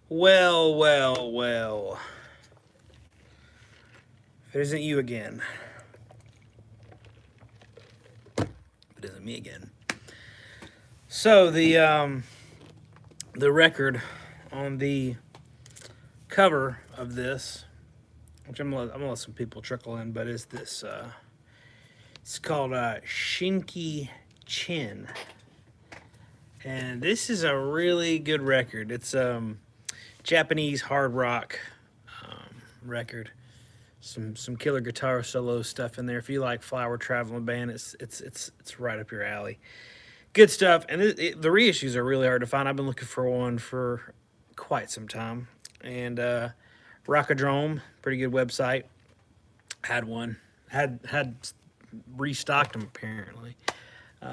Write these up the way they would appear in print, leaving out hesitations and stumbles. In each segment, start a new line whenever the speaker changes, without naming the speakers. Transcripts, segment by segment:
Well, well, well. If it isn't you again. If it isn't me again. So the record on the cover of this, which I'm gonna let some people trickle in, but is this it's called Shinki Chin. And this is a really good record. It's Japanese hard rock record. Some killer guitar solo stuff in there. If you like Flower Traveling Band, it's right up your alley. Good stuff. And the reissues are really hard to find. I've been looking for one for quite some time. And Rockadrome, pretty good website, had one. Had restocked them apparently.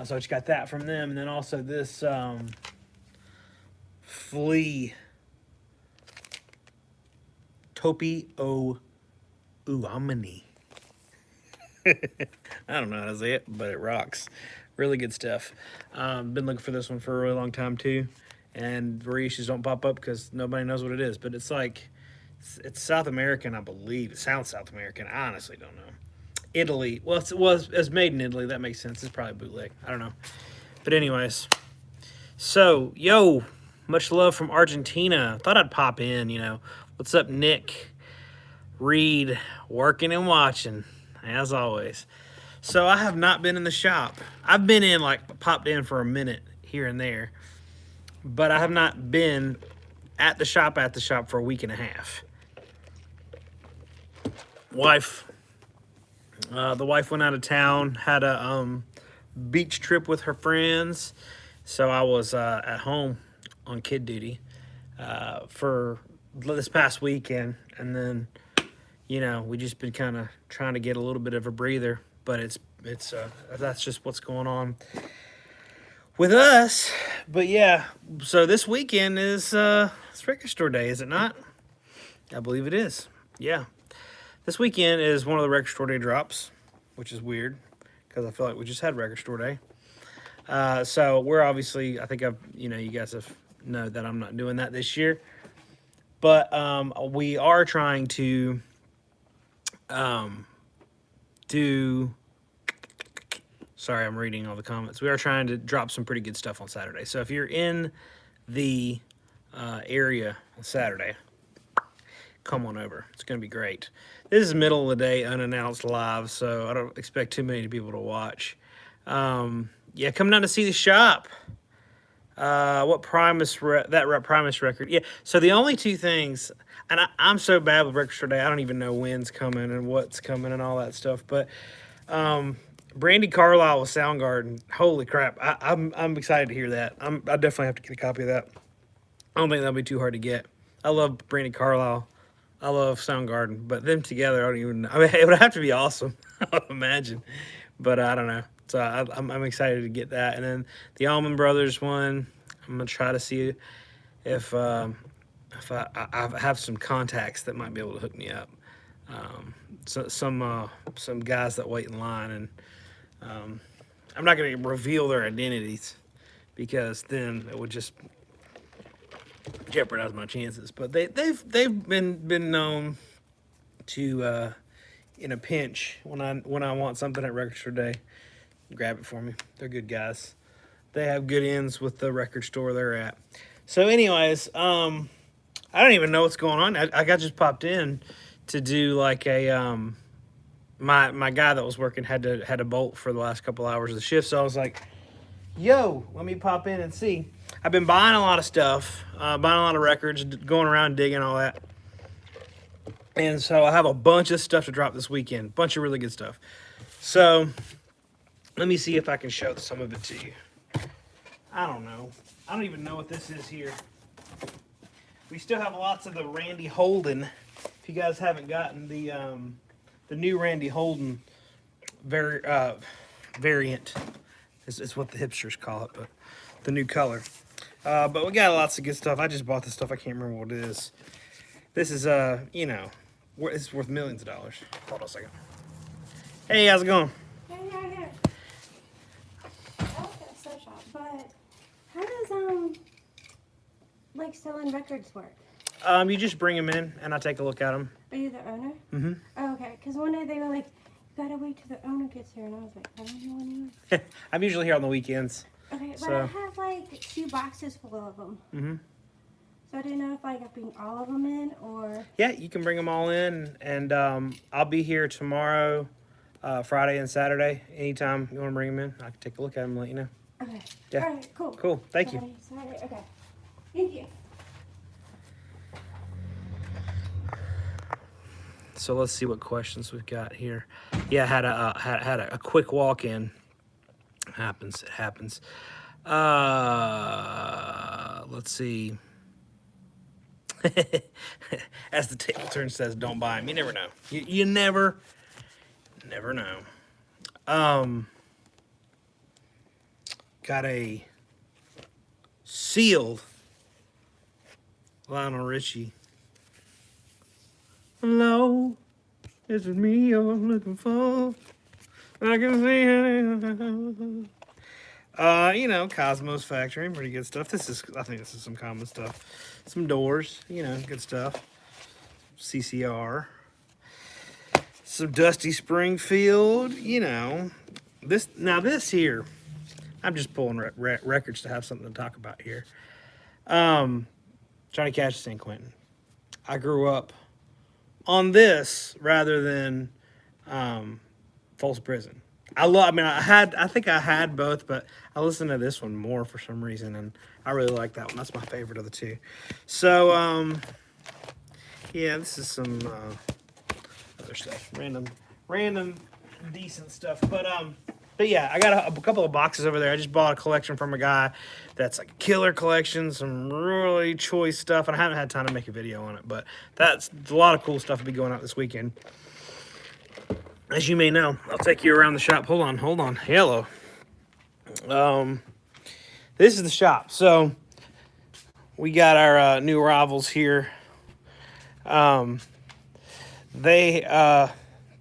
So I just got that from them, and then also this Flea Topi O Uamini. I don't know how to say it, but it rocks. Really good stuff. Been looking for this one for a really long time too, and reissues don't pop up because nobody knows what it is. But it's like it's South American, I believe. It sounds South American. I honestly don't know. Italy. Well, it's made in Italy. That makes sense. It's probably bootleg. I don't know. But anyways, so yo, much love from Argentina. Thought I'd pop in. What's up, Nick? Reed, working and watching as always. So I have not been in the shop. I've been in popped in for a minute here and there, but I have not been at the shop for a week and a half. The wife went out of town, had a beach trip with her friends, so I was at home on kid duty for this past weekend, and then we just been kind of trying to get a little bit of a breather, but it's that's just what's going on with us. But yeah, so this weekend is it's Record Store Day, is it not? I believe it is. Yeah. This weekend is one of the Record Store Day drops, which is weird because I feel like we just had Record Store Day. So we're obviously, I think you guys know that I'm not doing that this year, but we are trying to do. Sorry, I'm reading all the comments. We are trying to drop some pretty good stuff on Saturday. So if you're in the area on Saturday, come on over. It's going to be great. This is middle of the day, unannounced live, so I don't expect too many people to watch. Yeah, come down to see the shop. What Primus Primus record? Yeah. So the only two things, and I'm so bad with Record Store Day, I don't even know when's coming and what's coming and all that stuff. But Brandy Carlisle with Soundgarden. Holy crap! I'm excited to hear that. I definitely have to get a copy of that. I don't think that'll be too hard to get. I love Brandy Carlisle. I love Soundgarden, but them together, I don't even know. I mean, it would have to be awesome, I would imagine. But I don't know. So I'm excited to get that. And then the Allman Brothers one, I'm going to try to see if I have some contacts that might be able to hook me up. Some guys that wait in line, and I'm not going to reveal their identities because then it would just jeopardize my chances. But they've been known to in a pinch when I want something at Record Store Day, grab it for me. They're good guys. They have good ends with the record store they're at. So anyways, I don't even know what's going on. I got just popped in to do like a my guy that was working had to bolt for the last couple hours of the shift, so I was like, yo, let me pop in and see. I've been buying a lot of stuff, buying a lot of records, going around digging all that. And so I have a bunch of stuff to drop this weekend. Bunch of really good stuff. So let me see if I can show some of it to you. I don't know. I don't even know what this is here. We still have lots of the Randy Holden. If you guys haven't gotten the new Randy Holden variant, is what the hipsters call it, but the new color. But we got lots of good stuff. I just bought this stuff. I can't remember what it is. This is it's worth millions of dollars. Hold on a second. Hey, how's it going?
Hey. I like that stuff shop, but how does like selling records work?
You just bring them in, and I take a look at them.
Are you the owner?
Mm-hmm.
Oh, okay. Because one day they were like, you gotta wait till the owner gets here. And I was like, I don't know when you are.
I'm usually here on the weekends.
Okay, but
So.
I have like 2 boxes full of them.
Mm-hmm.
So I didn't know if like I bring all of them in or...
Yeah, you can bring them all in, and I'll be here tomorrow, Friday and Saturday. Anytime you want to bring them in, I can take a look at them and let you know.
Okay.
Yeah.
All right, cool.
Cool. Thank you.
Sorry. Okay. Thank you.
So let's see what questions we've got here. Yeah, had a quick walk in. It happens. Let's see. As the table turn says, don't buy them. You never know. You never know. Got a sealed Lionel Richie. Hello, is it me you're looking for? I can see it. Cosmos Factory, pretty good stuff. I think this is some common stuff. Some Doors, good stuff. CCR. Some Dusty Springfield, This here, I'm just pulling records to have something to talk about here. Johnny Cash, San Quentin. I grew up on this rather than Folsom Prison. I think I had both, but I listened to this one more for some reason, and I really like that one. That's my favorite of the two. So, yeah, this is some other stuff, random decent stuff. But yeah, I got a couple of boxes over there. I just bought a collection from a guy that's like a killer collection, some really choice stuff, and I haven't had time to make a video on it, but that's a lot of cool stuff to be going out this weekend. As you may know, I'll take you around the shop. Hold on. Hello. This is the shop. So we got our new arrivals here. They're a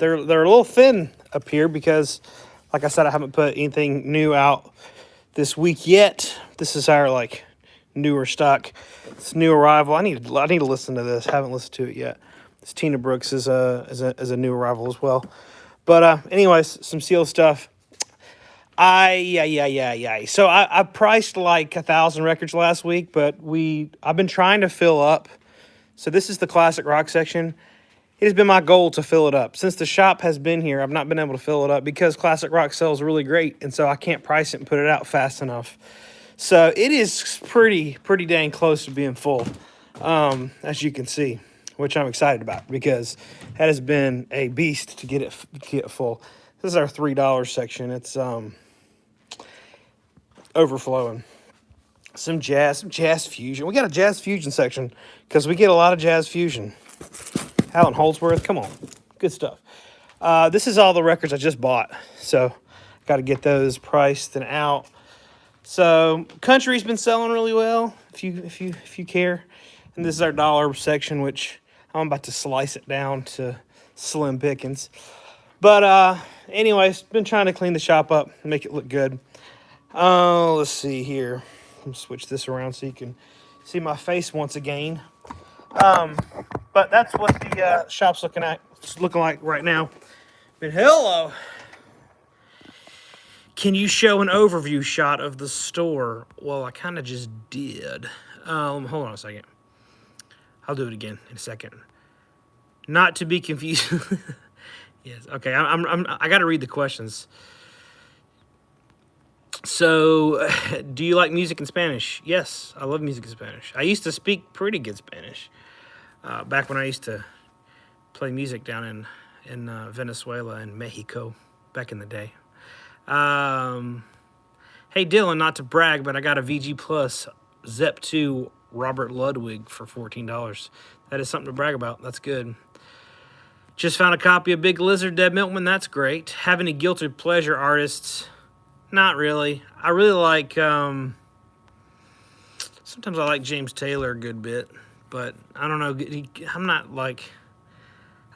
little thin up here because, like I said, I haven't put anything new out this week yet. This is our newer stock. It's new arrival. I need to listen to this. Haven't listened to it yet. This Tina Brooks is a new arrival as well. But anyways, some seal stuff. So I priced like 1,000 records last week, but I've been trying to fill up. So this is the classic rock section. It has been my goal to fill it up. Since the shop has been here, I've not been able to fill it up because classic rock sells really great, and so I can't price it and put it out fast enough. So it is pretty dang close to being full, as you can see, which I'm excited about because that has been a beast to get it full. This is our $3 section. It's overflowing. Some jazz fusion. We got a jazz fusion section because we get a lot of jazz fusion. Alan Holdsworth, come on, good stuff. This is all the records I just bought, so got to get those priced and out. So country's been selling really well, if you care. And this is our dollar section, which I'm about to slice it down to slim pickings. But anyways, been trying to clean the shop up and make it look good. Let's see here. Let me switch this around so you can see my face once again. But that's what the shop's looking like right now. But hello. Can you show an overview shot of the store? Well, I kind of just did. Hold on a second. I'll do it again in a second. Not to be confused. Yes. Okay. I got to read the questions. So, do you like music in Spanish? Yes, I love music in Spanish. I used to speak pretty good Spanish back when I used to play music down in Venezuela and Mexico back in the day. Hey, Dylan, not to brag, but I got a VG Plus Zep 2 Robert Ludwig for $14. That is something to brag about. That's good. Just found a copy of Big Lizard, Deb Miltman. That's great. Have any guilty pleasure artists? Not really. I really like, sometimes I like James Taylor a good bit, but I don't know. I'm not like,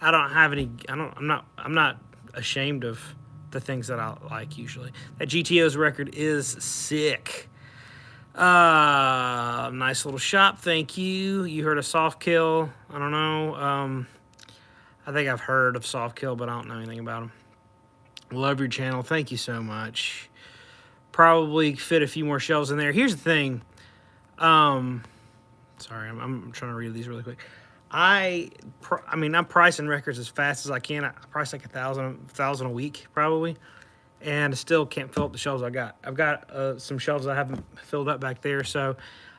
I don't have any, I'm not ashamed of the things that I like usually. That GTO's record is sick. Nice little shop. Thank you. You heard of Soft Kill? I don't know. I think I've heard of Soft Kill, but I don't know anything about them. Love your channel. Thank you so much. Probably fit a few more shelves in there. Here's the thing. Sorry, I'm trying to read these really quick. I mean, I'm pricing records as fast as I can. I price like $1,000 a week probably, and I still can't fill up the shelves I got. I've got some shelves I haven't filled up back there, so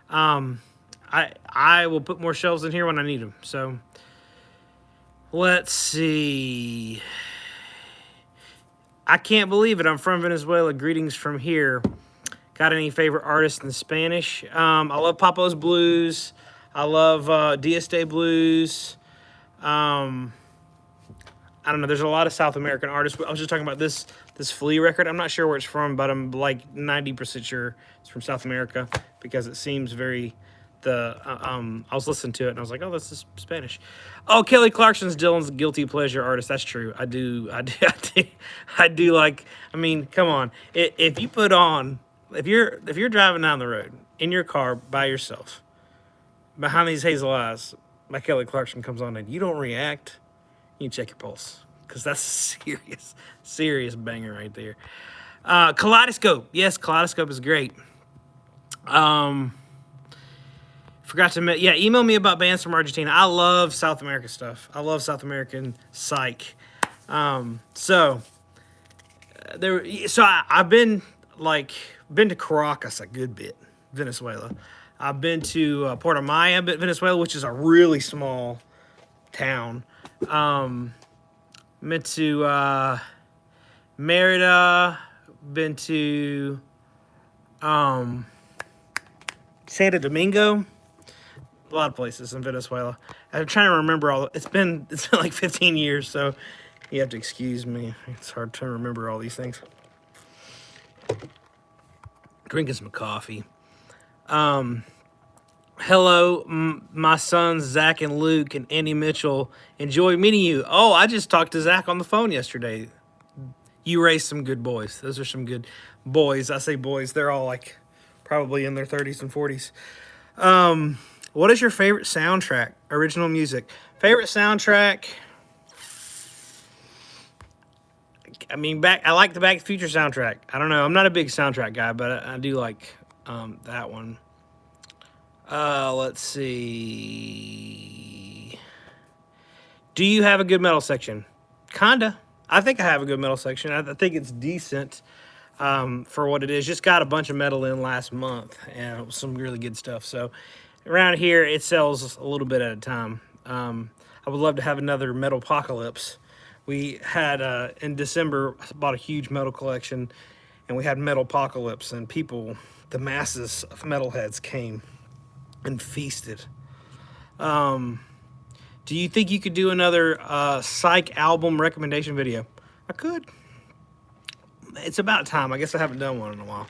I will put more shelves in here when I need them. So let's see. I can't believe it. I'm from Venezuela. Greetings from here. Got any favorite artists in Spanish? I love Papo's Blues. I love Dia Blues. I don't know. There's a lot of South American artists. I was just talking about this Flea record. I'm not sure where it's from, but I'm like 90% sure it's from South America because it seems very I was listening to it and I was like, oh, this is Spanish. Oh, Kelly Clarkson's Dylan's guilty pleasure artist. That's true. I do like. I mean, come on. If you put on, if you're driving down the road in your car by yourself, Behind These Hazel Eyes by Kelly Clarkson comes on and you don't react, you check your pulse because that's a serious banger right there. Kaleidoscope. Yes, Kaleidoscope is great. Forgot to mention, yeah, email me about bands from Argentina. I love South American stuff. I love South American psych. So I've been to Caracas a good bit, Venezuela. I've been to Puerto Maya, Venezuela, which is a really small town. Been to Merida. Been to Santo Domingo. A lot of places in Venezuela. I'm trying to remember all. It's been like 15 years, so you have to excuse me. It's hard to remember all these things. Drinking some coffee. Hello, my sons Zach and Luke and Andy Mitchell. Enjoy meeting you. Oh, I just talked to Zach on the phone yesterday. You raised some good boys. Those are some good boys. I say boys. They're all like probably in their 30s and 40s. What is your favorite soundtrack? Original music. Favorite soundtrack? I mean, I like the Back to the Future soundtrack. I don't know. I'm not a big soundtrack guy, but I do like that one. Let's see. Do you have a good metal section? Kinda. I think I have a good metal section. I think it's decent for what it is. Just got a bunch of metal in last month and some really good stuff. So around here, it sells a little bit at a time. I would love to have another metal apocalypse. We had, in December, I bought a huge metal collection, and we had metal apocalypse, and people, the masses of metalheads came and feasted. Do you think you could do another psych album recommendation video? I could. It's about time. I guess I haven't done one in a while.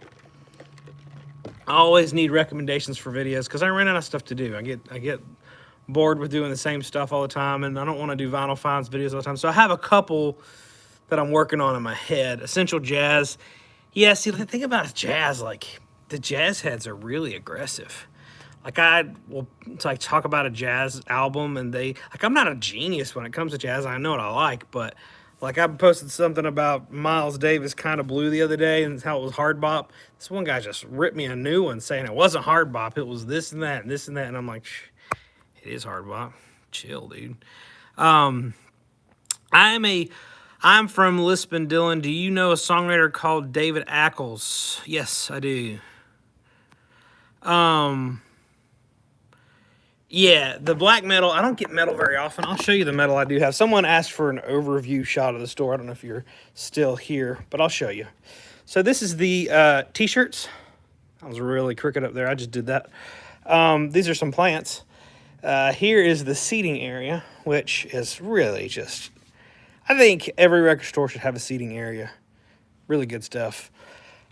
I always need recommendations for videos because I ran out of stuff to do. I get bored with doing the same stuff all the time, and I don't want to do vinyl finds videos all the time. So I have a couple that I'm working on in my head. Essential Jazz. Yeah, see, the thing about jazz, like, the jazz heads are really aggressive. Like, I will talk about a jazz album, and I'm not a genius when it comes to jazz. I know what I like, but like, I posted something about Miles Davis Kind of Blue the other day and how it was hard bop. This one guy just ripped me a new one saying it wasn't hard bop. It was this and that and this and that. And I'm like, it is hard bop. Chill, dude. I'm from Lisbon, Dylan. Do you know a songwriter called David Ackles? Yes, I do. Yeah, the black metal, I don't get metal very often. I'll show you the metal I do have. Someone asked for an overview shot of the store. I don't know if you're still here, but I'll show you. So this is the t-shirts. I was really crooked up there. I just did that. These are some plants. Here is the seating area, which is really just, I think every record store should have a seating area. Really good stuff.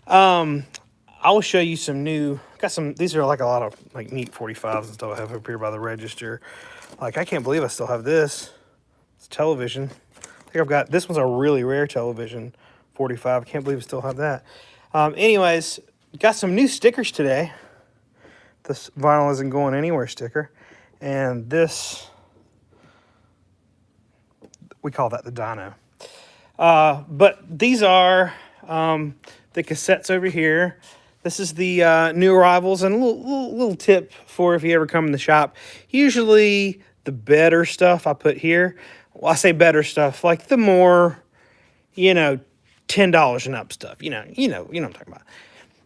I will show you some new, these are like a lot of like neat 45s and stuff I have up here by the register. Like, I can't believe I still have this. It's television. I think this one's a really rare television, 45. I can't believe I still have that. Anyways, got some new stickers today. This vinyl isn't going anywhere sticker. And this, we call that the Dino. But these are the cassettes over here. This is the new arrivals, and a little tip for if you ever come in the shop. Usually the better stuff I put here. Well, I say better stuff, like the more, you know, $10 and up stuff. You know what I'm talking about.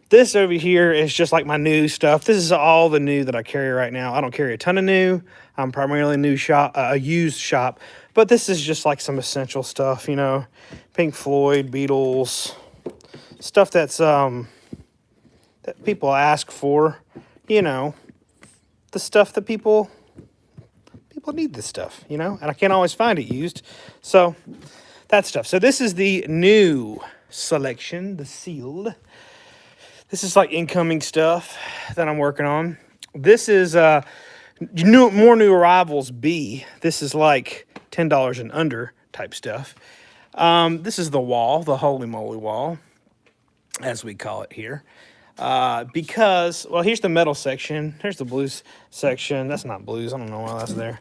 This over here is just like my new stuff. This is all the new that I carry right now. I don't carry a ton of new. I'm primarily a used shop. But this is just like some essential stuff, you know. Pink Floyd, Beatles, stuff that's that people ask for, you know. The stuff that people need this stuff, you know. And I can't always find it used. So that stuff. So this is the new selection, the sealed. This is like incoming stuff that I'm working on. This is more new arrivals B. This is like $10 and under type stuff. This is the wall, the holy moly wall, as we call it here. Because, well, here's the metal section. Here's the blues section. That's not blues. I don't know why that's there.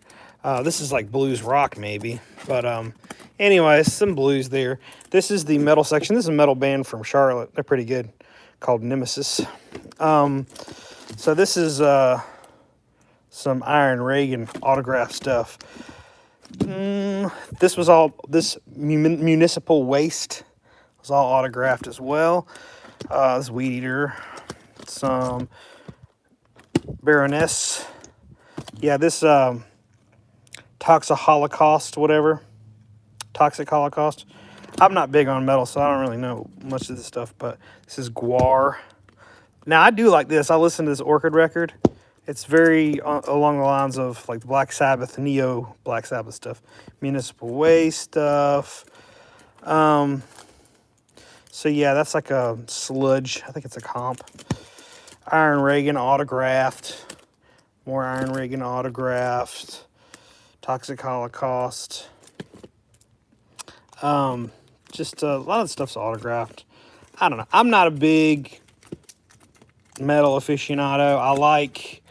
This is like blues rock maybe. But anyways, some blues there. This is the metal section. This is a metal band from Charlotte. They're pretty good. Called Nemesis. So this is some Iron Reagan autograph stuff. This was all, this municipal waste was all autographed as well. This Weed Eater, some Baroness. Yeah, this Toxic Holocaust, whatever. Toxic Holocaust. I'm not big on metal, so I don't really know much of this stuff, but this is Guar. Now, I do like this. I listen to this Orchid record. It's very along the lines of like the Black Sabbath, Neo Black Sabbath stuff. Municipal Waste stuff. So, yeah, that's like a sludge. I think it's a comp. Iron Reagan autographed. More Iron Reagan autographed. Toxic Holocaust. Just a lot of the stuff's autographed. I don't know. I'm not a big metal aficionado. I like,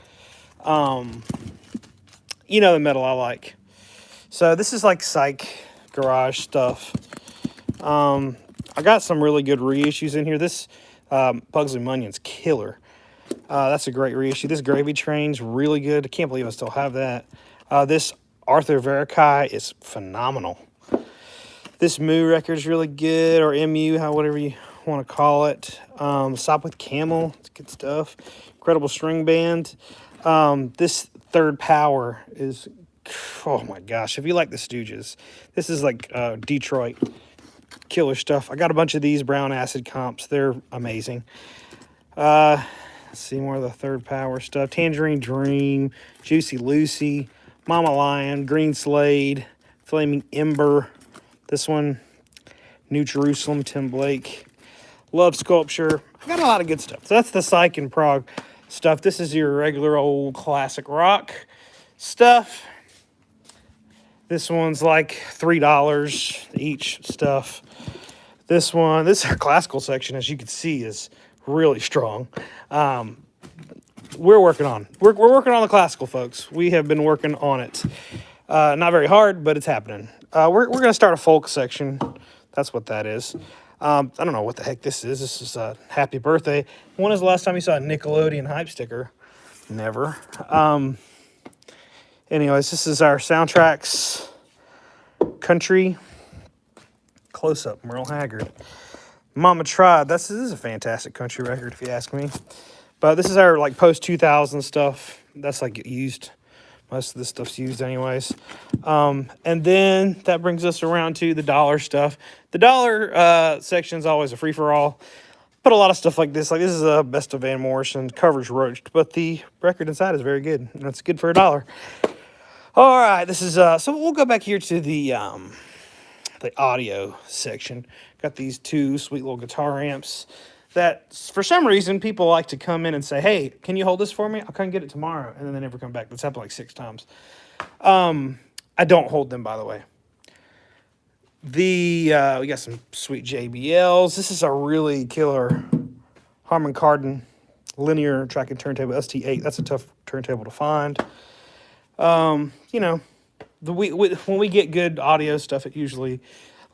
you know, the metal I like. So this is like Psych Garage stuff. I got some really good reissues in here. This Pugsley Munyon's killer. That's a great reissue. This Gravy Train's really good. I can't believe I still have that. This Arthur Verkai is phenomenal. This Moo record's really good, or MU, whatever you want to call it. Stop with Camel, it's good stuff. Incredible String Band. This Third Power is, oh my gosh, if you like the Stooges, this is like Detroit killer stuff. I got a bunch of these brown acid comps. They're amazing. Let's see more of the Third Power stuff. Tangerine Dream, Juicy Lucy, Mama Lion, Green Slade, Flaming Ember. This one, New Jerusalem, Tim Blake. Love Sculpture. I got a lot of good stuff. So that's the Psych and Prog stuff. This is your regular old classic rock stuff. This one's like $3 each stuff. This classical section, as you can see, is really strong. We're working on the classical, folks. We have been working on it. Not very hard, but it's happening. We're going to start a folk section. That's what that is. I don't know what the heck this is. This is Happy Birthday. When was the last time you saw a Nickelodeon hype sticker? Never. Anyways, this is our soundtracks. Country. Close-up, Merle Haggard. Mama Tried. This is a fantastic country record, if you ask me. But this is our like post-2000 stuff. That's like used. Most of this stuff's used anyways. And then that brings us around to the dollar stuff. The dollar section is always a free-for-all. Put a lot of stuff like this. Like this is a Best of Van Morrison, cover's roached, but the record inside is very good. And it's good for $1. All right, this is so we'll go back here to the audio section. Got these two sweet little guitar amps that for some reason people like to come in and say, hey, can you hold this for me? I'll come get it tomorrow. And then they never come back. That's happened like 6 times. I don't hold them, by the way. We got some sweet JBLs. This is a really killer Harman Kardon linear tracking turntable ST8. That's a tough turntable to find. You know, when we get good audio stuff, it usually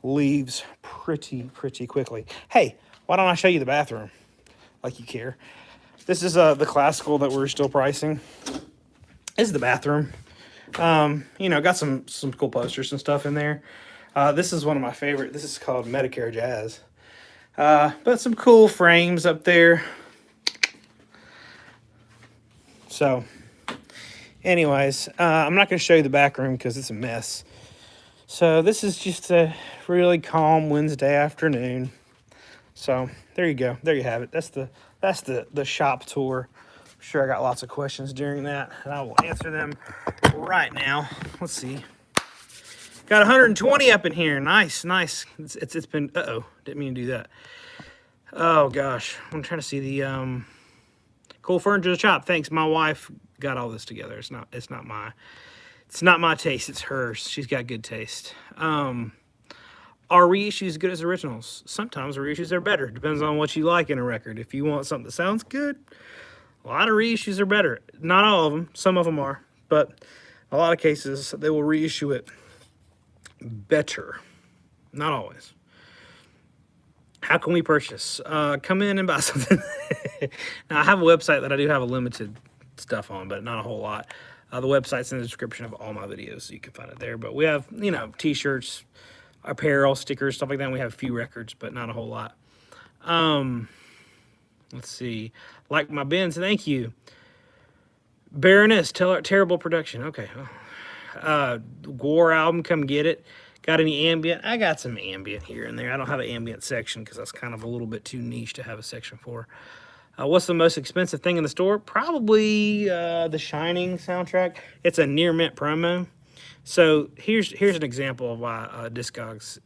leaves pretty quickly. Hey, why don't I show you the bathroom? Like you care. This is the classical that we're still pricing. This is the bathroom. You know, got some cool posters and stuff in there. This is one of my favorite. This is called Medicare Jazz. But some cool frames up there. So, anyways, I'm not going to show you the back room because it's a mess. So this is just a really calm Wednesday afternoon. So there you go. There you have it. That's the shop tour. I'm sure I got lots of questions during that, and I will answer them right now. Let's see. Got 120 up in here. Nice. It's been. Didn't mean to do that. Oh gosh, I'm trying to see the cool furniture to shop. Thanks, my wife got all this together. It's not my taste. It's hers. She's got good taste. Are reissues as good as originals? Sometimes reissues are better. Depends on what you like in a record. If you want something that sounds good, a lot of reissues are better. Not all of them. Some of them are, but a lot of cases they will reissue it better. Not always. How can we purchase? Come in and buy something. Now, I have a website that I do have a limited stuff on, but not a whole lot. The website's in the description of all my videos, so you can find it there. But we have, you know, t-shirts, apparel, stickers, stuff like that. And we have a few records, but not a whole lot. Let's see. Like my bins, thank you. Baroness, terrible production. Okay. War album, come get it. Got any ambient? I got some ambient here and there. I don't have an ambient section because that's kind of a little bit too niche to have a section for. What's the most expensive thing in the store? Probably the Shining soundtrack. It's a near mint promo. So here's an example of why Discogs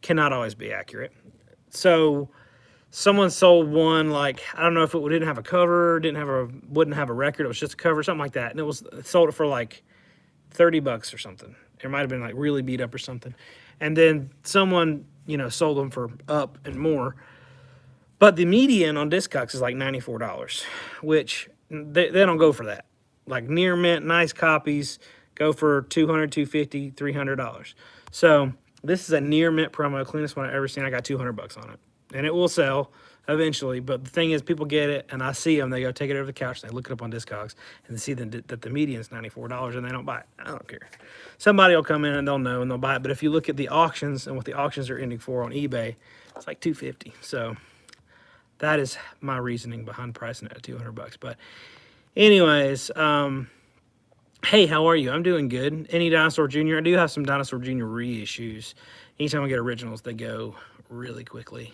cannot always be accurate. So someone sold one, like, I don't know if it didn't have a cover, wouldn't have a record, it was just a cover, something like that. And it sold it for like $30 or something. It might have been like really beat up or something. And then someone, you know, sold them for up and more. But the median on Discogs is like $94, which they don't go for that. Like near mint, nice copies go for $200, $250, $300. So this is a near mint promo, cleanest one I've ever seen. I got $200 on it, and it will sell eventually. But the thing is, people get it, and I see them. They go take it over the couch. They look it up on Discogs, and they see that the median is $94, and they don't buy it. I don't care. Somebody will come in and they'll know and they'll buy it. But if you look at the auctions and what the auctions are ending for on eBay, it's like $250. So that is my reasoning behind pricing it at $200. But anyways, hey, how are you? I'm doing good. Any Dinosaur Jr.? I do have some Dinosaur Jr. reissues. Anytime I get originals, they go really quickly.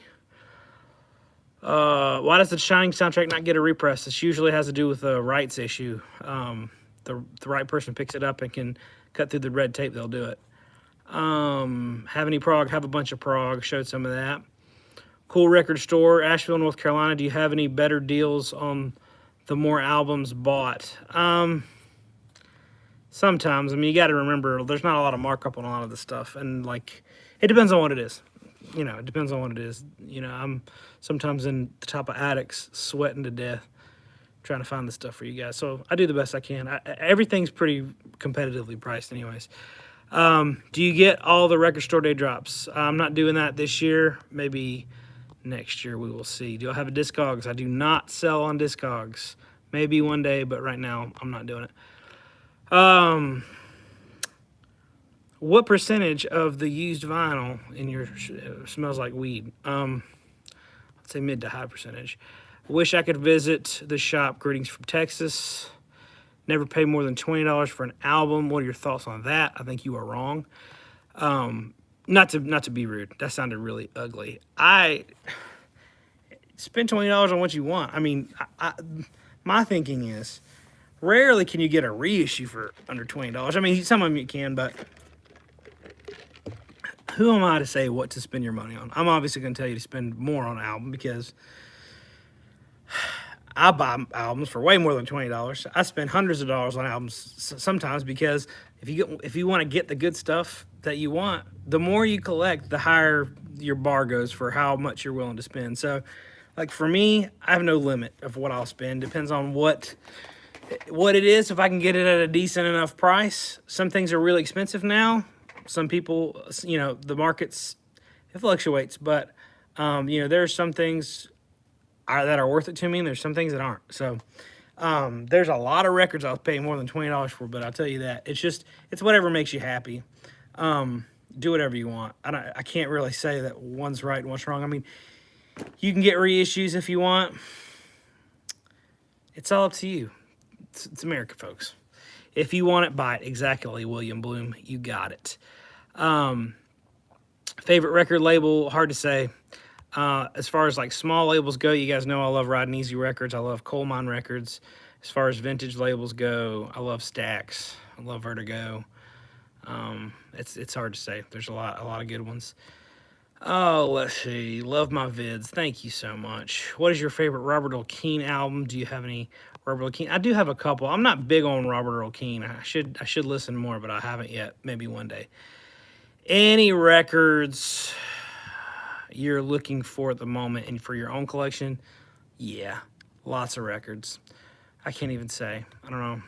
Why does the Shining soundtrack not get a repress? This usually has to do with a rights issue. The right person picks it up and can cut through the red tape, they'll do it. Have any prog? Have a bunch of prog. Showed some of that. Cool Record Store, Asheville, North Carolina. Do you have any better deals on the more albums bought? Sometimes. I mean, you got to remember, there's not a lot of markup on a lot of this stuff. And, like, it depends on what it is. You know, it depends on what it is. You know, I'm sometimes in the top of attics sweating to death trying to find the stuff for you guys. So I do the best I can. Everything's pretty competitively priced anyways. Do you get all the Record Store Day drops? I'm not doing that this year. Maybe next year we will see. Do I have a Discogs? I do not sell on Discogs. Maybe one day, but right now I'm not doing it. What percentage of the used vinyl in your smells like weed? I'd say mid to high percentage. Wish I could visit the shop. Greetings from Texas. Never pay more than $20 for an album. What are your thoughts on that? I think you are wrong. Not to be rude. That sounded really ugly. I spend $20 on what you want. I mean, my thinking is, rarely can you get a reissue for under $20. I mean, some of them you can, but who am I to say what to spend your money on? I'm obviously going to tell you to spend more on an album because I buy albums for way more than $20. I spend hundreds of dollars on albums sometimes because if you want to get the good stuff that you want, the more you collect, the higher your bar goes for how much you're willing to spend. So Like for me, I have no limit of what I'll spend. Depends on what it is. If I can get it at a decent enough price. Some things are really expensive now. Some people, you know, the markets, it fluctuates, but you know, there are some things that are worth it to me, and there's some things that aren't. So there's a lot of records I'll pay more than $20 for, but I'll tell you that it's whatever makes you happy. Do whatever you want. I can't really say that one's right and one's wrong. I mean, you can get reissues if you want. It's all up to you. It's America, folks. If you want it, buy it. Exactly, William Bloom. You got it. Favorite record label, hard to say. As far as like small labels go, you guys know I love Riding Easy Records. I love Coal Mine Records. As far as vintage labels go, I love Stax. I love Vertigo. It's hard to say. There's a lot of good ones. Oh, let's see. Love my vids. Thank you so much. What is your favorite Robert Earl Keane album? Do you have any Robert Earl Keane? I do have a couple. I'm not big on Robert Earl Keane. I should listen more, but I haven't yet. Maybe one day. Any records you're looking for at the moment and for your own collection? Yeah, lots of records. I can't even say. I don't know.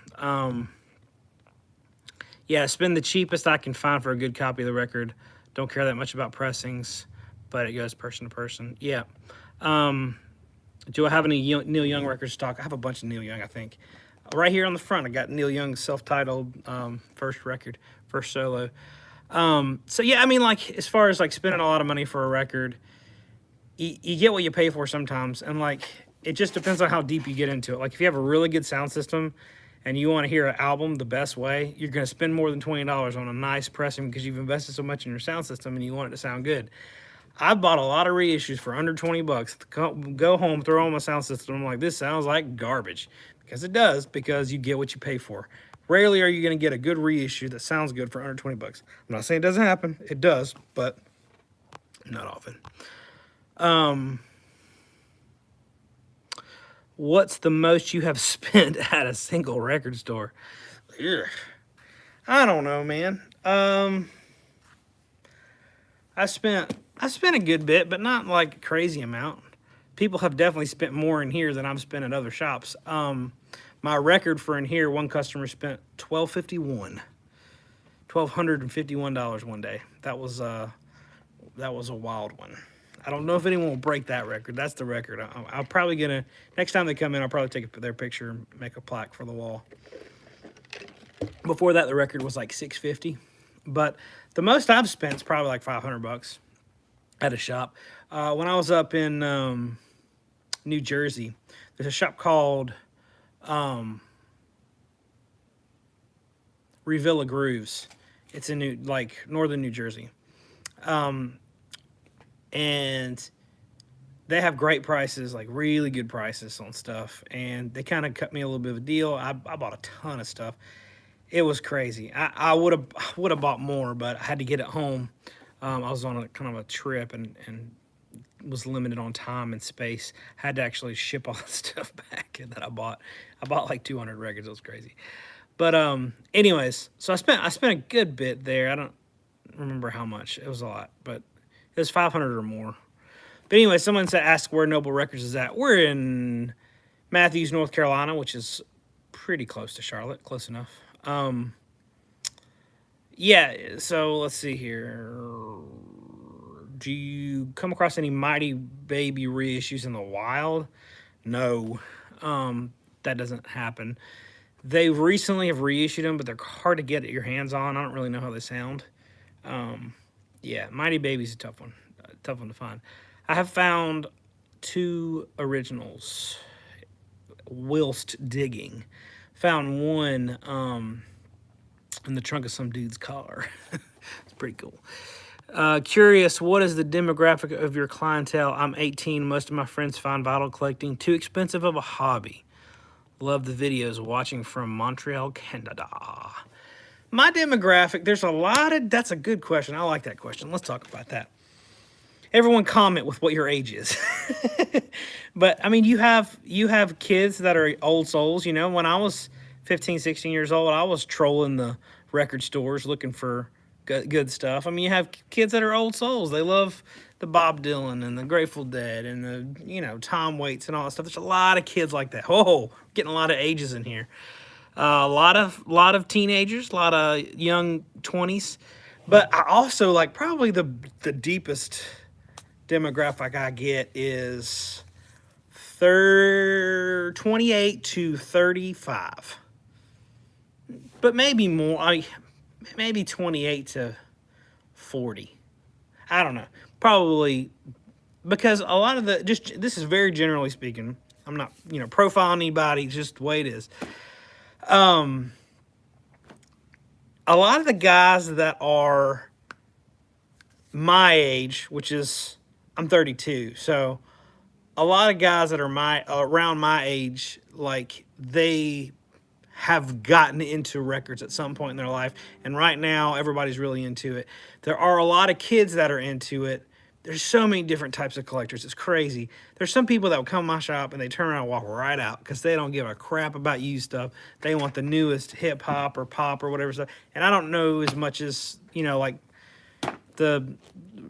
Yeah, spend the cheapest I can find for a good copy of the record. Don't care that much about pressings, but it goes person to person. Yeah. Do I have any Neil Young record stock? I have a bunch of Neil Young, I think. Right here on the front, I got Neil Young's self-titled first record, first solo. So yeah, I mean, like, as far as like spending a lot of money for a record, you get what you pay for sometimes, and like, it just depends on how deep you get into it. Like, if you have a really good sound system and you want to hear an album the best way, you're going to spend more than $20 on a nice pressing because you've invested so much in your sound system and you want it to sound good. I bought a lot of reissues for under $20. Go home, throw on my sound system. I'm like, this sounds like garbage. Because it does, because you get what you pay for. Rarely are you going to get a good reissue that sounds good for under $20. I'm not saying it doesn't happen. It does, but not often. What's the most you have spent at a single record store? Ugh. I don't know, man. I spent a good bit, but not like a crazy amount. People have definitely spent more in here than I've spent at other shops. My record for in here, one customer spent $1,251 one day. That was a wild one. I don't know if anyone will break that record. That's the record. I'm probably gonna, next time they come in, I'll probably take their picture and make a plaque for the wall. Before that, the record was like $650, but the most I've spent is probably like $500 at a shop. When I was up in New Jersey, there's a shop called Revilla Grooves. It's in northern New Jersey. And they have great prices, like really good prices on stuff. And they kind of cut me a little bit of a deal. I bought a ton of stuff. It was crazy. I would have bought more, but I had to get it home. I was on a kind of a trip and was limited on time and space. Had to actually ship all the stuff back that I bought. I bought like 200 records. It was crazy. But anyways, so I spent a good bit there. I don't remember how much. It was a lot, but it was 500 or more. But anyway, someone asked where Noble Records is at. We're in Matthews, North Carolina, which is pretty close to Charlotte. Close enough. Yeah, so let's see here. Do you come across any Mighty Baby reissues in the wild? No, that doesn't happen. They recently have reissued them, but they're hard to get your hands on. I don't really know how they sound. Yeah, Mighty Baby's a tough one to find. I have found 2 originals whilst digging. Found one in the trunk of some dude's car. It's pretty cool. Curious, what is the demographic of your clientele? I'm 18. Most of my friends find vinyl collecting too expensive of a hobby. Love the videos. Watching from Montreal, Canada. My demographic, that's a good question. I like that question. Let's talk about that. Everyone comment with what your age is. But, I mean, you have kids that are old souls. You know, when I was 15, 16 years old, I was trolling the record stores looking for good stuff. I mean, you have kids that are old souls. They love the Bob Dylan and the Grateful Dead and the Tom Waits and all that stuff. There's a lot of kids like that. Oh, getting a lot of ages in here. A lot of teenagers, a lot of young 20s. But I also like probably the deepest demographic I get is 28 to 35. But maybe more. Maybe 28 to 40. I don't know. Probably because a lot of this is very generally speaking. I'm not, profiling anybody, just the way it is. A lot of the guys that are my age, which is I'm 32, so a lot of guys that are around my age, like they have gotten into records at some point in their life, and right now everybody's really into it. There are a lot of kids that are into it. There's so many different types of collectors. It's crazy. There's some people that will come to my shop and they turn around and walk right out because they don't give a crap about used stuff. They want the newest hip hop or pop or whatever stuff. And I don't know as much as, like the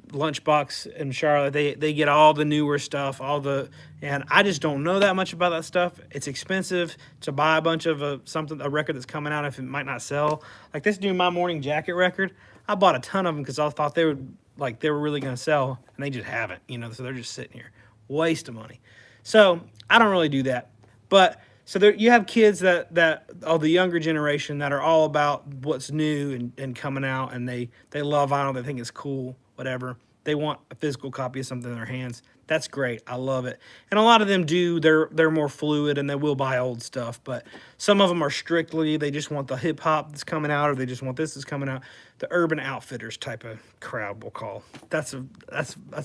Lunchbox and Charlotte. They get all the newer stuff, and I just don't know that much about that stuff. It's expensive to buy a bunch of a record that's coming out if it might not sell. Like this new My Morning Jacket record, I bought a ton of them because I thought they were really going to sell, and they just haven't, so they're just sitting here. Waste of money. So I don't really do that. But so there, you have kids that are the younger generation that are all about what's new and coming out, and they love vinyl. They think it's cool, whatever. They want a physical copy of something in their hands. That's great. I love it. And a lot of them do. They're more fluid, and they will buy old stuff. But some of them are strictly, they just want the hip hop that's coming out, or they just want this that's coming out. The Urban Outfitters type of crowd, we'll call. That's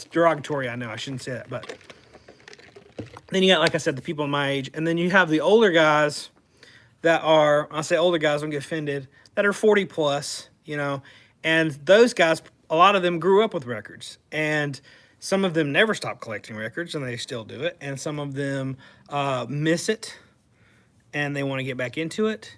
derogatory. I know I shouldn't say that, but then you got, like I said, the people my age, and then you have the older guys that are, I'll say older guys, don't get offended, that are 40 plus, and those guys, a lot of them grew up with records, and some of them never stopped collecting records, and they still do it, and some of them miss it, and they want to get back into it.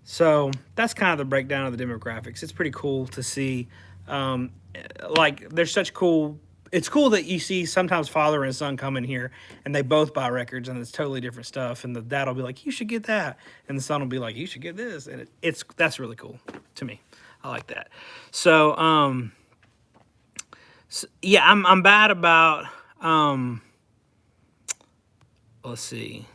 So that's kind of the breakdown of the demographics. It's pretty cool to see, there's such cool. It's cool that you see sometimes father and son come in here and they both buy records and it's totally different stuff. And the dad will be like, "You should get that," and the son will be like, "You should get this." And that's really cool to me. I like that. So, yeah, I'm bad about. Let's see.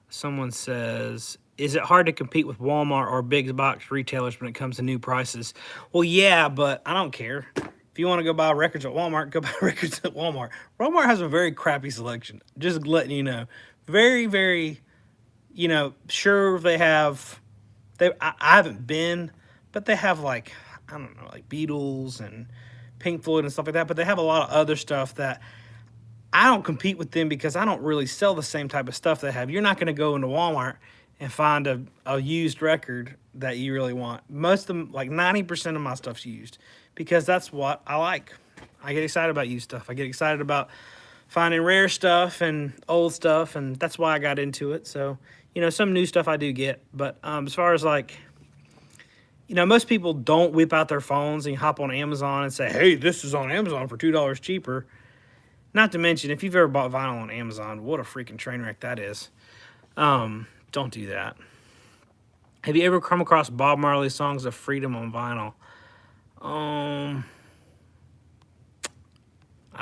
Someone says, is it hard to compete with Walmart or big box retailers when it comes to new prices? Well, yeah, but I don't care. If you want to go buy records at Walmart, go buy records at Walmart. Walmart has a very crappy selection. Just letting you know. Very, very, sure they have. I haven't been, but they have like Beatles and Pink Floyd and stuff like that. But they have a lot of other stuff that I don't compete with them because I don't really sell the same type of stuff they have. You're not going to go into Walmart and find a used record that you really want. Most of them, like 90% of my stuff's used because that's what I like. I get excited about used stuff. I get excited about finding rare stuff and old stuff, and that's why I got into it. So, some new stuff I do get. But as far as most people don't whip out their phones and hop on Amazon and say, "Hey, this is on Amazon for $2 cheaper." Not to mention, if you've ever bought vinyl on Amazon, what a freaking train wreck that is. Don't do that. Have you ever come across Bob Marley's Songs of Freedom on vinyl? I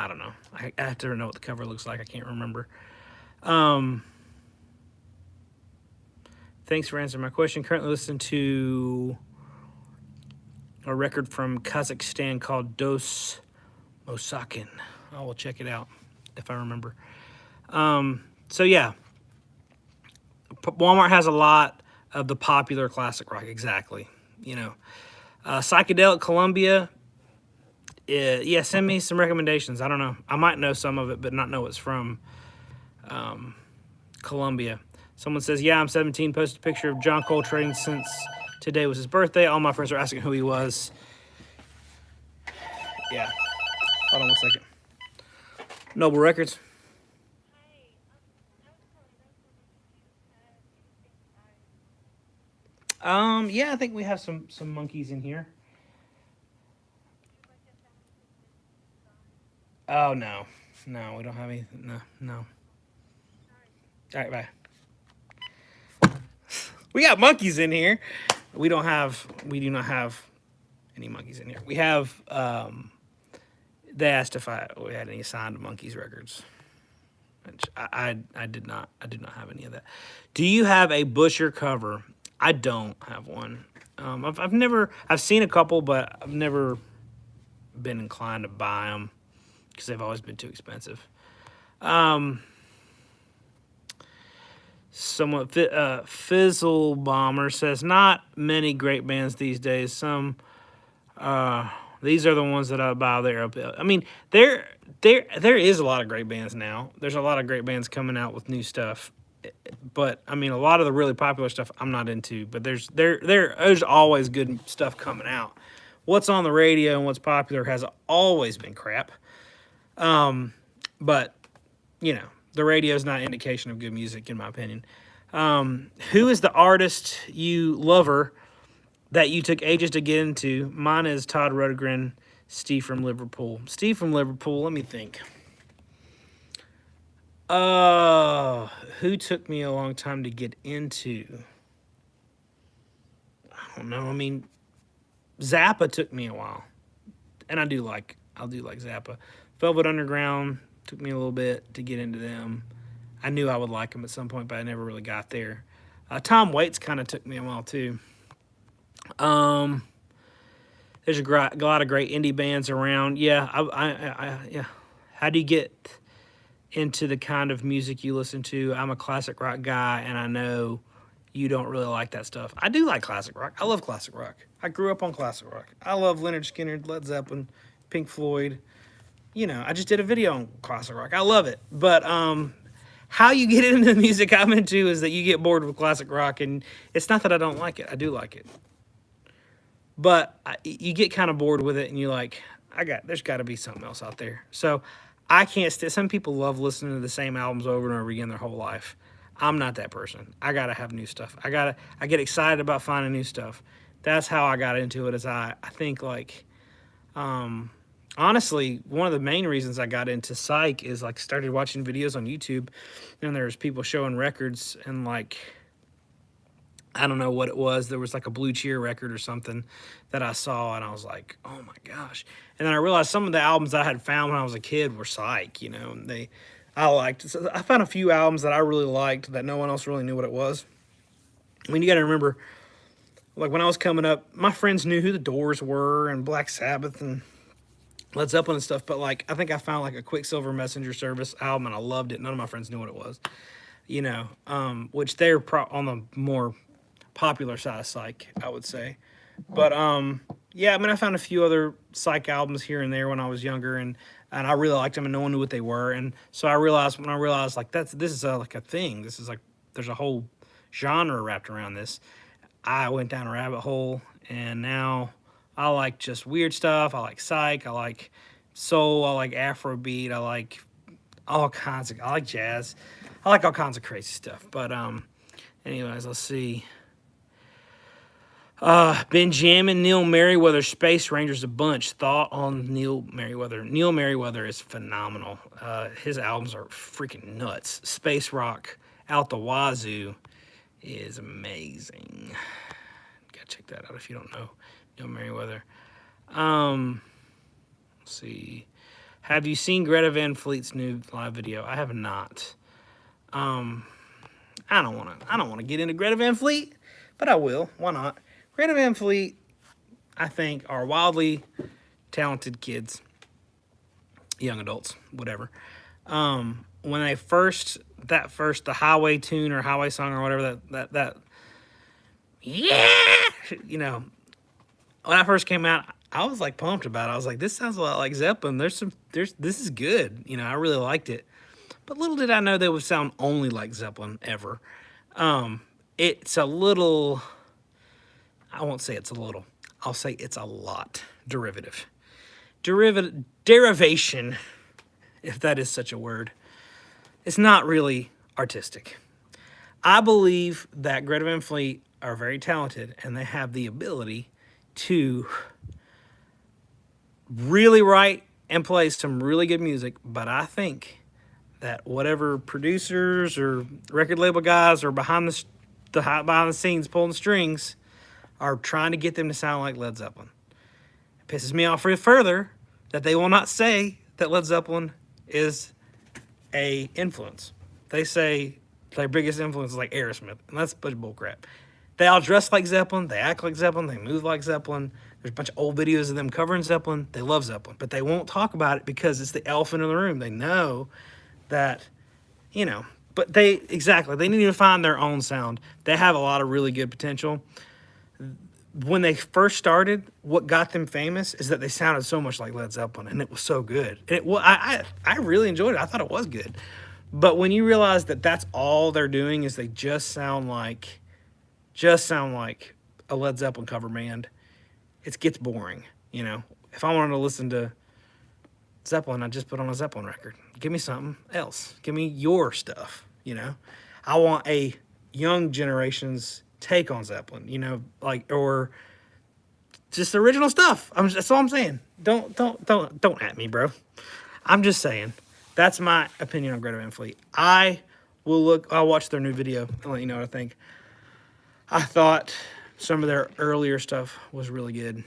don't know. I have to know what the cover looks like. I can't remember. Thanks for answering my question. Currently listening to a record from Kazakhstan called Dos Mosakin. I will check it out if I remember. So yeah, Walmart has a lot of the popular classic rock. Exactly. Psychedelic Columbia. Yeah, send me some recommendations. I don't know. I might know some of it, but not know it's from Columbia. Someone says, "Yeah, I'm 17. Posted a picture of John Coltrane since today was his birthday. All my friends are asking who he was." Yeah. Hold on 1 second. Noble Records. Yeah, I think we have some monkeys in here. Oh, no. No, we don't have any. No, no. All right, bye. We got monkeys in here. We do not have any monkeys in here. We have, they asked if we had any signed Monkeys records. Which I did not have any of that. Do you have a Busher cover? I don't have one. I've seen a couple, but I've never been inclined to buy them because they've always been too expensive. Someone Fizzle Bomber says not many great bands these days. Some these are the ones that I buy there. I mean, there is a lot of great bands now. There's a lot of great bands coming out with new stuff. But I mean, a lot of the really popular stuff I'm not into. But there's always good stuff coming out. What's on the radio and what's popular has always been crap. But you know, the radio is not an indication of good music, in my opinion. Who is the artist you lover that you took ages to get into? Mine is Todd Rundgren, Steve from Liverpool. Steve from Liverpool. Let me think. Who took me a long time to get into? I don't know. I mean, Zappa took me a while, and I do like Zappa. Velvet Underground took me a little bit to get into them. I knew I would like them at some point, but I never really got there. Tom Waits kind of took me a while too. There's a lot of great indie bands around. Yeah, yeah. How do you get into the kind of music you listen to? I'm a classic rock guy, and I know you don't really like that stuff. I do like classic rock. I love classic rock. I grew up on classic rock. I love Leonard Skinner, Led Zeppelin, Pink Floyd. You know, I just did a video on classic rock. I love it. But how you get into the music I'm into is that you get bored with classic rock, and it's not that I don't like it. I do like it. But you get kind of bored with it, and you're like, there's got to be something else out there. So I can't some people love listening to the same albums over and over again their whole life. I'm not that person. I got to have new stuff. I get excited about finding new stuff. That's how I got into it. Is I think like, honestly, one of the main reasons I got into psych is like started watching videos on YouTube, and there's people showing records, and like, I don't know what it was. There was like a Blue Cheer record or something that I saw, and I was like, oh my gosh. And then I realized some of the albums I had found when I was a kid were psych, you know, and I liked. So I found a few albums that I really liked that no one else really knew what it was. I mean, you got to remember, like when I was coming up, my friends knew who the Doors were and Black Sabbath and Led Zeppelin and stuff, but like I think I found like a Quicksilver Messenger Service album and I loved it. None of my friends knew what it was, you know, which they're on the more popular side of psych, I would say. But yeah, I mean, I found a few other psych albums here and there when I was younger, and I really liked them, and no one knew what they were. And so I realized like this is like a thing. This is like there's a whole genre wrapped around this. I went down a rabbit hole, and now I like just weird stuff. I like psych. I like soul. I like Afrobeat. I like all kinds of. I like jazz. I like all kinds of crazy stuff. But anyways, let's see. Benjamin Neil Merriweather, Space Rangers a bunch. Thought on Neil Merriweather. Neil Merriweather is phenomenal. His albums are freaking nuts. Space rock out the wazoo is amazing. Gotta check that out if you don't know Neil Merriweather. Let's see. Have you seen Greta Van Fleet's new live video? I have not. I don't want to get into Greta Van Fleet, but I will. Why not? Greta Van Fleet, I think, are wildly talented kids, young adults, whatever. When they the Highway tune or Highway song or whatever that yeah, you know, when I first came out, I was like pumped about it. I was like, this sounds a lot like Zeppelin. This is good. You know, I really liked it. But little did I know they would sound only like Zeppelin ever. It's a little, I won't say it's a little, I'll say it's a lot derivation, if that is such a word. It's not really artistic. I believe that Greta Van Fleet are very talented, and they have the ability to really write and plays some really good music, but I think that whatever producers or record label guys are behind behind the scenes pulling the strings are trying to get them to sound like Led Zeppelin. It pisses me off further that they will not say that Led Zeppelin is a influence. They say their biggest influence is like Aerosmith, and that's a bunch of bullcrap. They all dress like Zeppelin, they act like Zeppelin, they move like Zeppelin. There's a bunch of old videos of them covering Zeppelin. They love Zeppelin, but they won't talk about it because it's the elephant in the room. They know that, you know, but they need to find their own sound. They have a lot of really good potential. When they first started, what got them famous is that they sounded so much like Led Zeppelin, and it was so good. And I really enjoyed it. I thought it was good. But when you realize that that's all they're doing is they just sound like a Led Zeppelin cover band, it gets boring. You know, if I wanted to listen to Zeppelin, I'd just put on a Zeppelin record. Give me something else. Give me your stuff. You know, I want a young generation's take on Zeppelin. You know, like, or just original stuff. That's all I'm saying. Don't at me, bro. I'm just saying. That's my opinion on Greta Van Fleet. I'll watch their new video and let you know what I think. I thought some of their earlier stuff was really good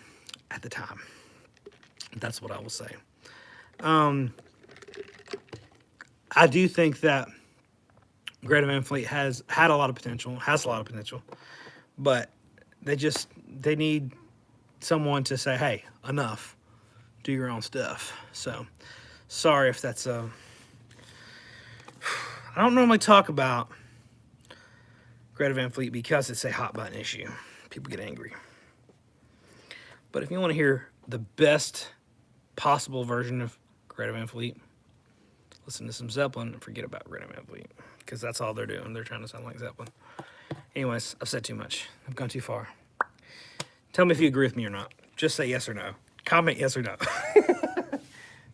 at the time. That's what I will say. I do think that Greta Van Fleet has a lot of potential, but they need someone to say, hey, enough, do your own stuff. So, sorry if that's I don't normally talk about Greta Van Fleet because it's a hot button issue. People get angry. But if you want to hear the best possible version of Greta Van Fleet, listen to some Zeppelin and forget about Greta Van Fleet, because that's all they're doing. They're trying to sound like Zeppelin. Anyways, I've said too much. I've gone too far. Tell me if you agree with me or not. Just say yes or no. Comment yes or no.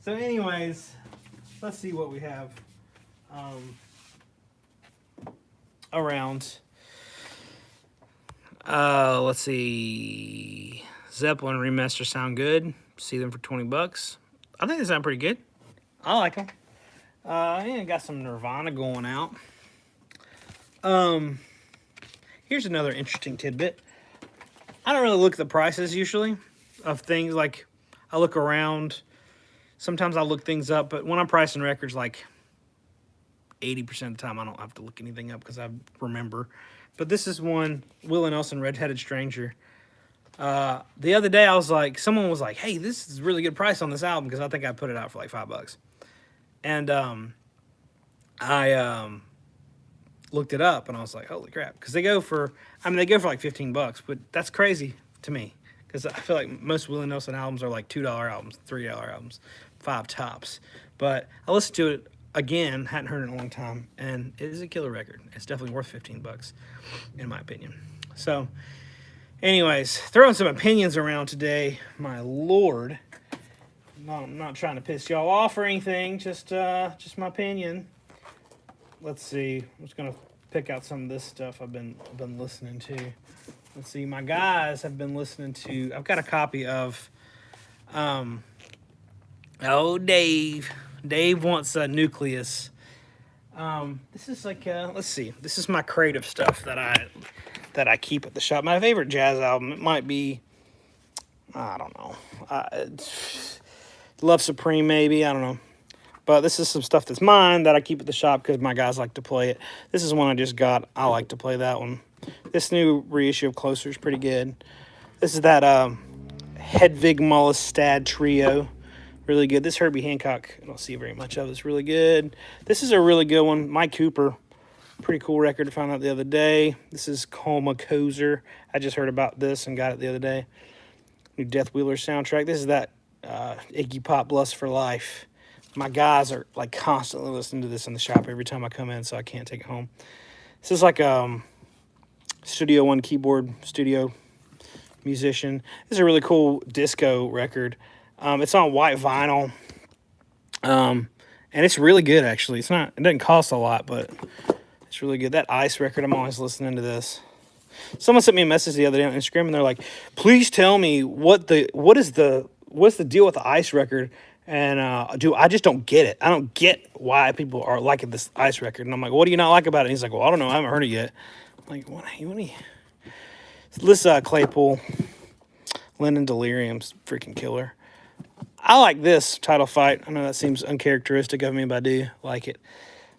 So anyways, let's see what we have around. Let's see. Zeppelin remaster sound good. See them for $20. I think they sound pretty good. I like them. Yeah, got some Nirvana going out. Here's another interesting tidbit. I don't really look at the prices usually of things. Like, I look around. Sometimes I look things up, but when I'm pricing records, like 80% of the time, I don't have to look anything up because I remember. But this is one, Willie Nelson, Red-Headed Stranger. The other day, someone was like, hey, this is a really good price on this album, because I think I put it out for like $5. And I looked it up, and I was like, holy crap. Because they go for like $15, but that's crazy to me. Because I feel like most Willie Nelson albums are like $2 albums, $3 albums, 5 tops. But I listened to it again, hadn't heard it in a long time, and it is a killer record. It's definitely worth $15, in my opinion. So, anyways, throwing some opinions around today, my lord. No, I'm not trying to piss y'all off or anything, just my opinion. Let's see. I'm just gonna pick out some of this stuff I've been listening to. Let's see. My guys have been listening to. I've got a copy of. Dave. Dave wants a Nucleus. This is like. Let's see. This is my creative stuff that I keep at the shop. My favorite jazz album. It might be. I don't know. Love Supreme, maybe. I don't know. But this is some stuff that's mine that I keep at the shop because my guys like to play it. This is one I just got. I like to play that one. This new reissue of Closer is pretty good. This is that Hedvig Mollestad trio. Really good. This Herbie Hancock, I don't see very much of. It's really good. This is a really good one. Mike Cooper. Pretty cool record to find out the other day. This is Colma Kozer. I just heard about this and got it the other day. New Death Wheeler soundtrack. This is that Iggy Pop Lust for Life. My guys are like constantly listening to this in the shop every time I come in, so I can't take it home. This is like Studio One keyboard studio musician. This is a really cool disco record. It's on white vinyl, and it's really good actually. It doesn't cost a lot, but it's really good. That Ice record, I'm always listening to this. Someone sent me a message the other day on Instagram, and they're like, "Please tell me what's the deal with the Ice record?" And dude, I just don't get it. I don't get why people are liking this Ice record. And I'm like, what do you not like about it? And he's like, well, I don't know. I haven't heard it yet. I'm like, what? This Claypool, Lennon Delirium's freaking killer. I like this title fight. I know that seems uncharacteristic of me, but I do like it.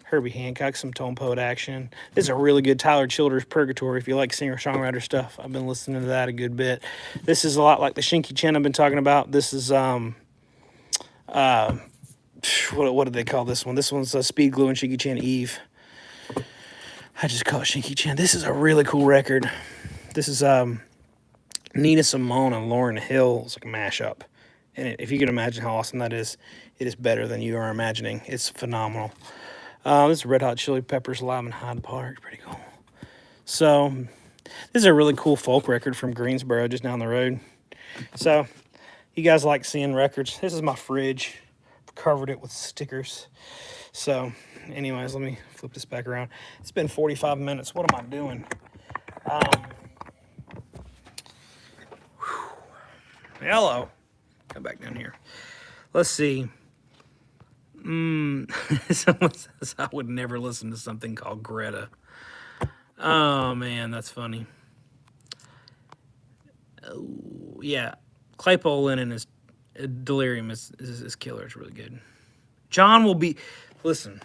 Herbie Hancock, some Tone Poet action. This is a really good Tyler Childers Purgatory if you like singer-songwriter stuff. I've been listening to that a good bit. This is a lot like the Shinky Chin I've been talking about. This is, what did they call this one? This one's Speed Glue and Shinky Chin Eve. I just call it Shinky Chin. This is a really cool record. This is Nina Simone and Lauryn Hill. It's like a mashup. And if you can imagine how awesome that is, it is better than you are imagining. It's phenomenal. This is Red Hot Chili Peppers live in Hyde Park. Pretty cool. So, this is a really cool folk record from Greensboro, just down the road. So, you guys like seeing records. This is my fridge. I've covered it with stickers. So, anyways, let me flip this back around. It's been 45 minutes. What am I doing? Hello. Come back down here. Let's see. Someone says I would never listen to something called Greta. Oh, man, that's funny. Oh, yeah. Claypool Lennon is Delirium is killer. It's really good. John will be... Listen.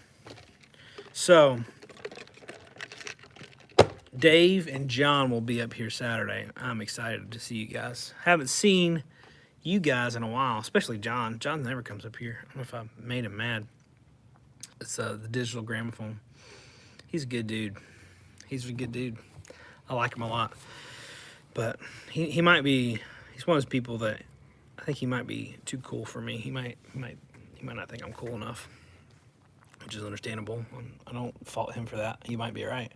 So, Dave and John will be up here Saturday. I'm excited to see you guys. Haven't seen you guys in a while, especially John. John never comes up here. I don't know if I made him mad. It's the digital gramophone. He's a good dude. He's a good dude. I like him a lot. But he might be, he's one of those people that I think he might be too cool for me. He might not think I'm cool enough, which is understandable. I don't fault him for that. He might be right.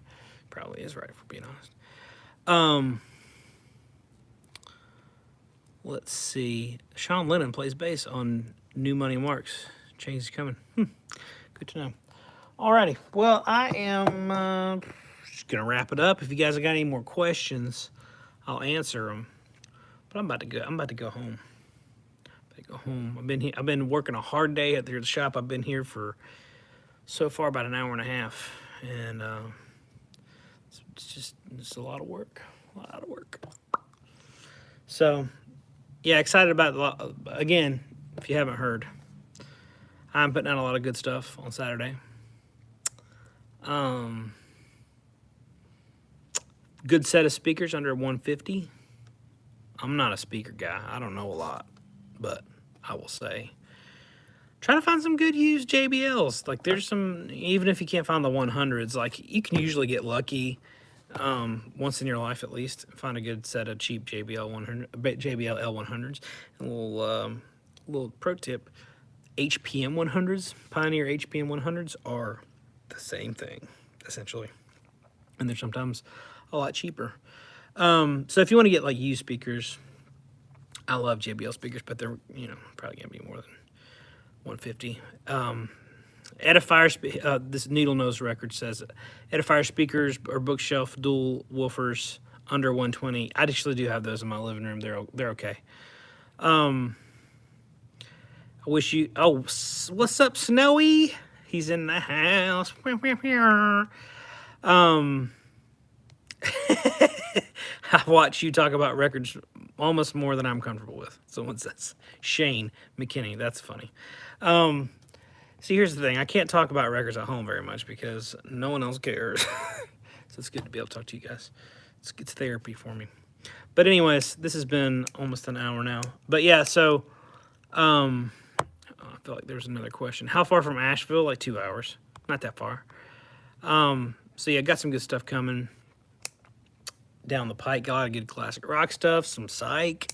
Probably is right, if we're being honest. Let's see. Sean Lennon plays bass on New Money Marks. Change is coming. Good to know. Alrighty. Well, I am just gonna wrap it up. If you guys have got any more questions, I'll answer them. But I'm about to go home. I've been working a hard day at the shop. I've been here for so far about an hour and a half, and it's a lot of work. So. Yeah, excited about, again, if you haven't heard, I'm putting out a lot of good stuff on Saturday. Good set of speakers under 150. I'm not a speaker guy. I don't know a lot, but I will say, try to find some good used JBLs. Like, there's some, even if you can't find the 100s, like, you can usually get lucky. Once in your life at least, find a good set of cheap JBL L100s. And a little pro tip: HPM 100s, Pioneer HPM 100s are the same thing essentially, and they're sometimes a lot cheaper. So if you want to get like used speakers, I love JBL speakers, but they're probably gonna be more than 150. Edifier, this Needle Nose record says Edifier speakers or bookshelf dual woofers under 120. I actually do have those in my living room. They're okay. I wish you. Oh, what's up, Snowy? He's in the house. I watch you talk about records almost more than I'm comfortable with. Someone says Shane McKinney. That's funny. See, here's the thing. I can't talk about records at home very much because no one else cares. So it's good to be able to talk to you guys. It's therapy for me. But anyways, this has been almost an hour now. But yeah, so I feel like there's another question. How far from Asheville? Like 2 hours. Not that far. So yeah, got some good stuff coming down the pike. Got a lot of good classic rock stuff. Some psych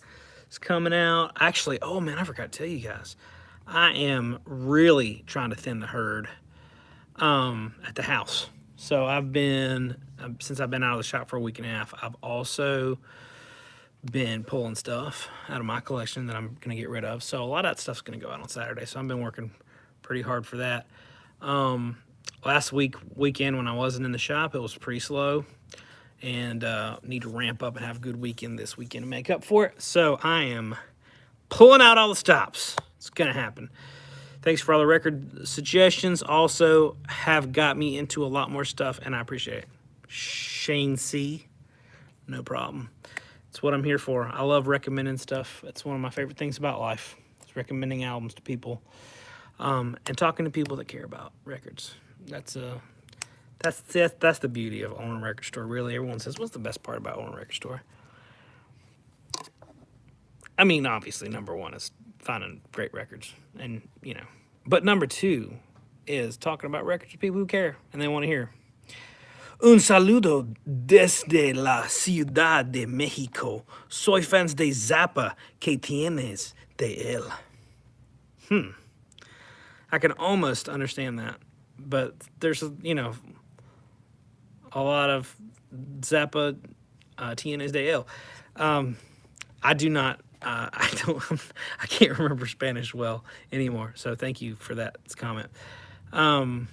is coming out. Actually, oh man, I forgot to tell you guys. I am really trying to thin the herd at the house. So since I've been out of the shop for a week and a half, I've also been pulling stuff out of my collection that I'm going to get rid of. So a lot of that stuff's going to go out on Saturday. So I've been working pretty hard for that. Last weekend when I wasn't in the shop, it was pretty slow. And need to ramp up and have a good weekend this weekend to make up for it. So I am pulling out all the stops. It's going to happen. Thanks for all the record suggestions. Also have got me into a lot more stuff, and I appreciate it. Shane C. No problem. It's what I'm here for. I love recommending stuff. It's one of my favorite things about life. It's recommending albums to people, and talking to people that care about records. That's the beauty of owning a record store. Really, everyone says, "What's the best part about owning a record store?" I mean, obviously, number one is finding great records, and but number two is talking about records to people who care and they want to hear. Un saludo desde la Ciudad de México. Soy fans de Zappa. ¿Qué tienes de él? I can almost understand that, but there's a lot of Zappa tienes de él. I do not. I can't remember Spanish well anymore. So thank you for that comment. Don't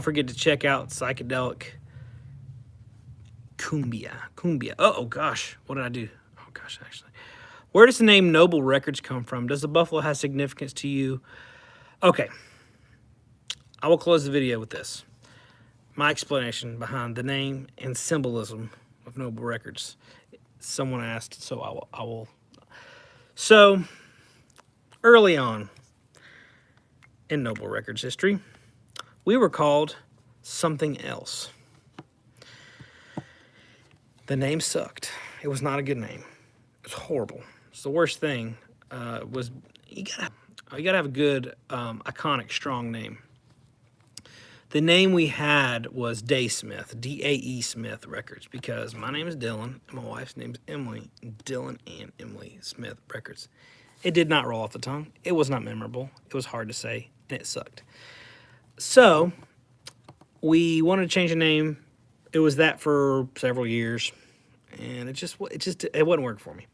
forget to check out Psychedelic Cumbia. Oh gosh, what did I do? Oh gosh, actually. Where does the name Noble Records come from? Does the buffalo have significance to you? Okay. I will close the video with this. My explanation behind the name and symbolism of Noble Records. Someone asked, so I will. So, early on in Noble Records history, we were called something else. The name sucked. It was not a good name. It was horrible. It's the worst thing. Was you gotta have a good, iconic, strong name. The name we had was Day Smith, D-A-E Smith Records, because my name is Dylan and my wife's name is Emily. Dylan and Emily Smith Records. It did not roll off the tongue. It was not memorable. It was hard to say, and it sucked. So we wanted to change the name. It was that for several years, and it wouldn't work for me.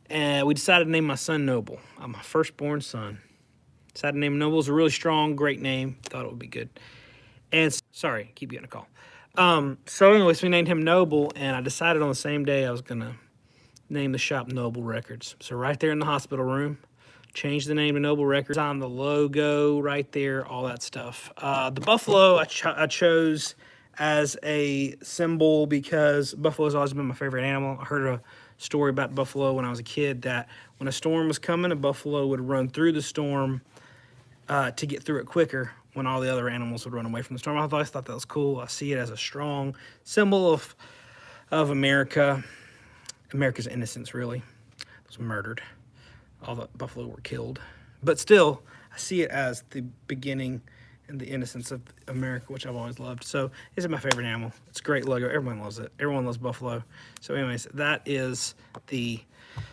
And we decided to name my son Noble. I'm my firstborn son. Decided to name him Noble. It was a really strong, great name. Thought it would be good. And sorry, keep getting a call. So anyways, we named him Noble, and I decided on the same day I was gonna name the shop Noble Records. So right there in the hospital room, changed the name to Noble Records, on the logo right there, all that stuff. The buffalo I chose as a symbol because buffalo's always been my favorite animal. I heard a story about buffalo when I was a kid that when a storm was coming, a buffalo would run through the storm to get through it quicker when all the other animals would run away from the storm. I always thought that was cool. I see it as a strong symbol of America. America's innocence, really. It was murdered. All the buffalo were killed. But still, I see it as the beginning and the innocence of America, which I've always loved. So this is my favorite animal. It's a great logo. Everyone loves it. Everyone loves buffalo. So anyways, that is the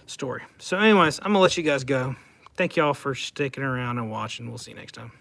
story. So anyways, I'm going to let you guys go. Thank y'all for sticking around and watching. We'll see you next time.